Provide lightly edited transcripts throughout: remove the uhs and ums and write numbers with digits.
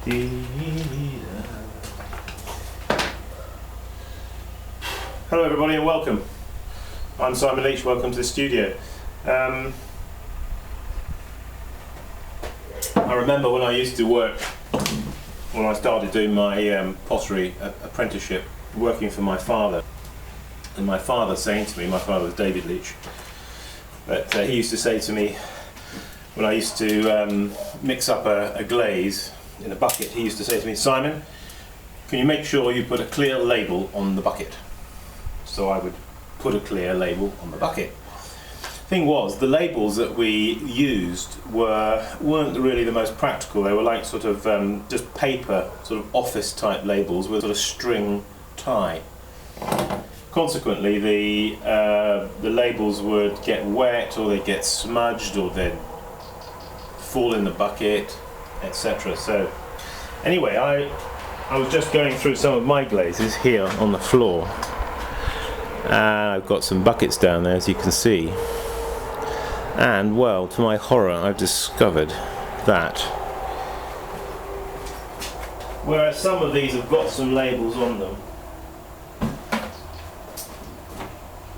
Hello everybody and welcome. I'm Simon Leach, welcome to the studio. I remember when I used to work, when I started doing my pottery apprenticeship, working for my father, and my father saying to me, my father was David Leach, but he used to say to me, when I used to mix up a glaze in a bucket, he used to say to me, Simon, can you make sure you put a clear label on the bucket? So I would put a clear label on the bucket. Thing was, the labels that we used weren't really the most practical. They were like sort of just paper, sort of office type labels with sort of string tie. Consequently, the labels would get wet, or they'd get smudged, or they'd fall in the bucket, etc. So anyway, I was just going through some of my glazes here on the floor. I've got some buckets down there, as you can see, and well, to my horror, I've discovered that whereas some of these have got some labels on them,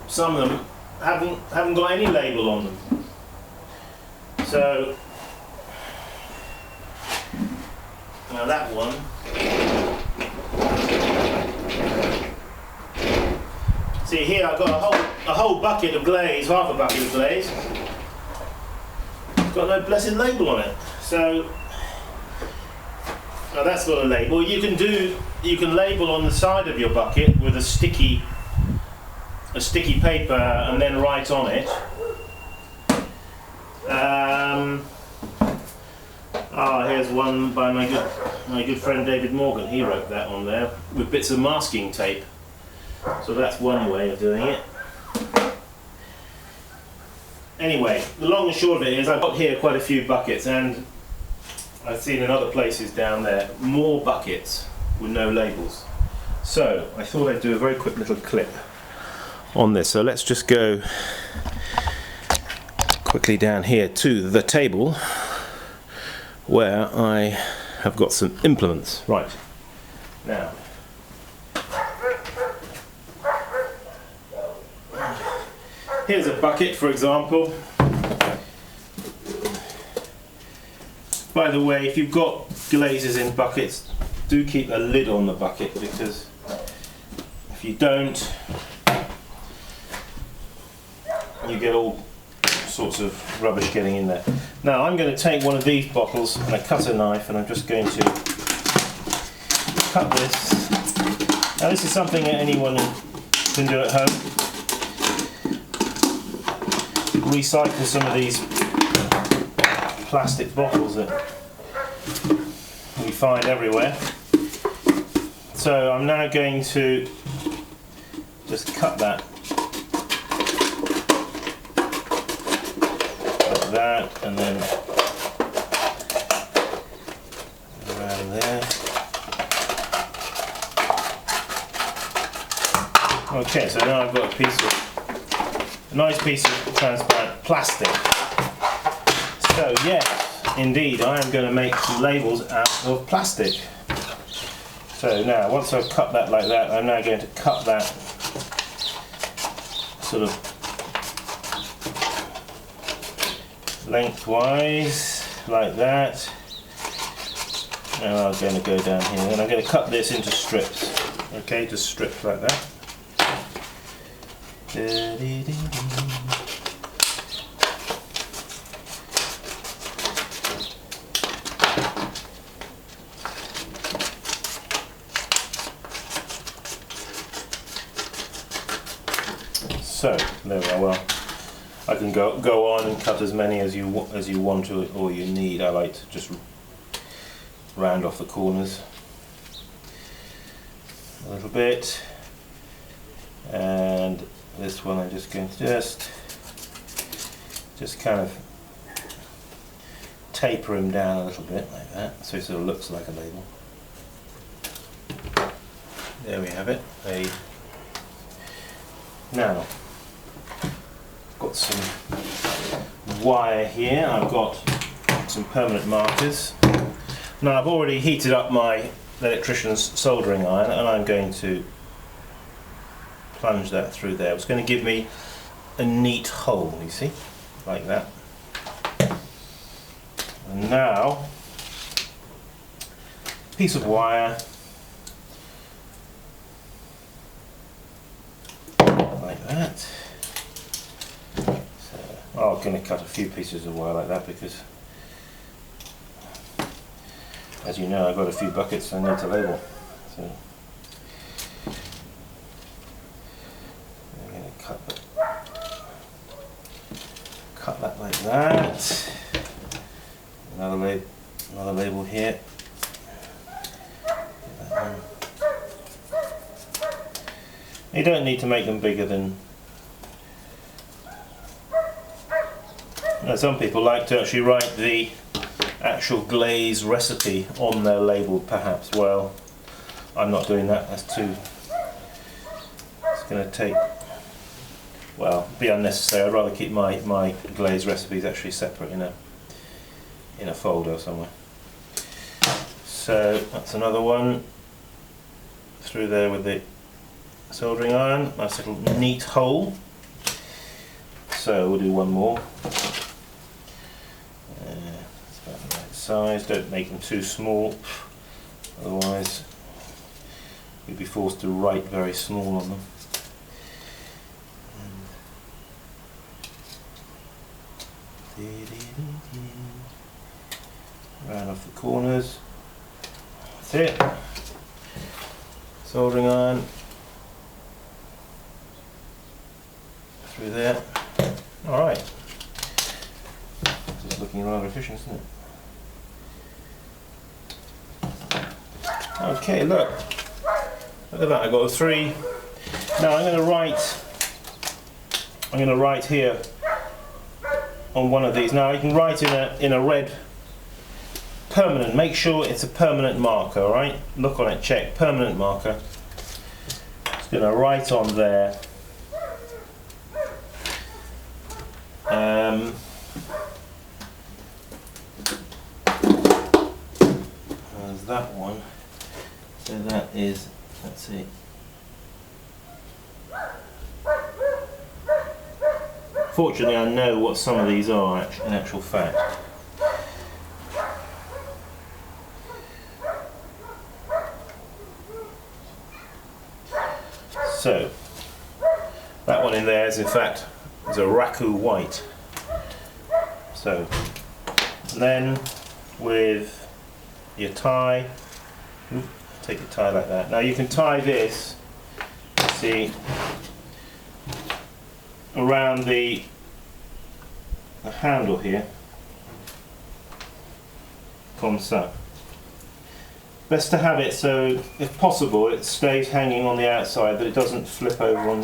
some of them haven't got any label on them. So now that one, see here I've got a whole bucket of glaze, half a bucket of glaze. It's got no blessed label on it. So now that's got a label. You can label on the side of your bucket with a sticky paper and then write on it. Here's one by my good friend David Morgan. He wrote that on there with bits of masking tape. So that's one way of doing it. Anyway, the long and short of it is I've got here quite a few buckets, and I've seen in other places down there more buckets with no labels. So I thought I'd do a very quick little clip on this. So let's just go quickly down here to the table where I have got some implements. Right, now here's a bucket, for example. By the way, if you've got glazes in buckets, do keep a lid on the bucket, because if you don't, you get all sorts of rubbish getting in there. Now I'm going to take one of these bottles and a cutter knife, and I'm just going to cut this. Now this is something that anyone can do at home. Recycle some of these plastic bottles that we find everywhere. So I'm now going to just cut that like that, and then around there. Okay, so now I've got a nice piece of transparent plastic. So yes, indeed, I am going to make some labels out of plastic. So now, once I've cut that like that, I'm now going to cut that sort of lengthwise, like that. Now I'm going to go down here, and I'm going to cut this into strips. Okay, just strips like that. So there we are. Well, I can go on and cut as many as you want to, or you need. I like to just round off the corners a little bit, and this one I'm just going to just kind of taper him down a little bit like that, so it sort of looks like a label. There we have it. Now, I've got some wire here. I've got some permanent markers. Now I've already heated up my electrician's soldering iron and I'm going to plunge that through there. It's going to give me a neat hole, you see, like that. And now, piece of wire, like that. So, I'm going to cut a few pieces of wire like that because, as you know, I've got a few buckets I need to label. So, I'm going to cut that like that. Another label here. You don't need to make them bigger than. Now, some people like to actually write the actual glaze recipe on their label, perhaps. Well, I'm not doing that. That's too. It's going to take. Well, be unnecessary. I'd rather keep my glaze recipes actually separate in a folder somewhere. So that's another one through there with the soldering iron. Nice little neat hole. So we'll do one more. It's about the right size. Don't make them too small, otherwise you'll be forced to write very small on them. Round off the corners. That's it. Soldering iron through there. Alright. This is looking rather efficient, isn't it? Okay, look. Look at that, I got a 3. Now I'm gonna write here on one of these. Now you can write in a red permanent. Make sure it's a permanent marker, alright? Look on it, check, permanent marker. It's going to write on there. There's that one. So that is, let's see. Fortunately, I know what some of these are in actual fact. So, that one in there is in fact a raku white. So, then with your tie, take a tie like that. Now you can tie this, see, around the handle here, comme ça. Best to have it so, if possible, it stays hanging on the outside, that it doesn't flip over on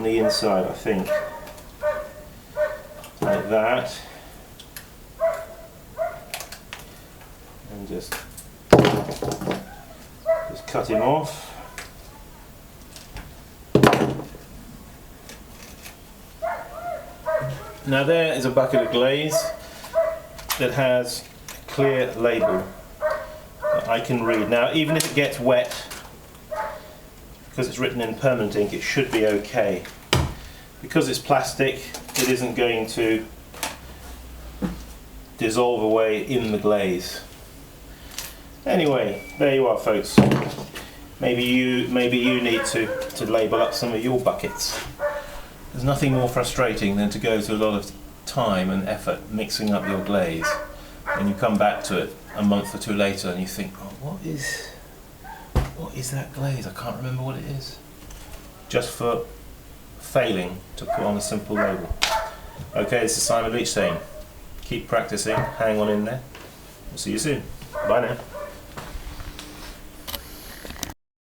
the inside, I think. Like that. And just cut him off. Now there is a bucket of glaze that has a clear label that I can read. Now even if it gets wet, because it's written in permanent ink, it should be okay. Because it's plastic, it isn't going to dissolve away in the glaze. Anyway, there you are, folks. Maybe you need to label up some of your buckets. There's nothing more frustrating than to go to a lot of time and effort mixing up your glaze, and you come back to it a month or two later and you think, oh, what is that glaze? I can't remember what it is. Just for failing to put on a simple label. Okay, this is Simon Leach saying, keep practicing, hang on in there. We'll see you soon. Bye now.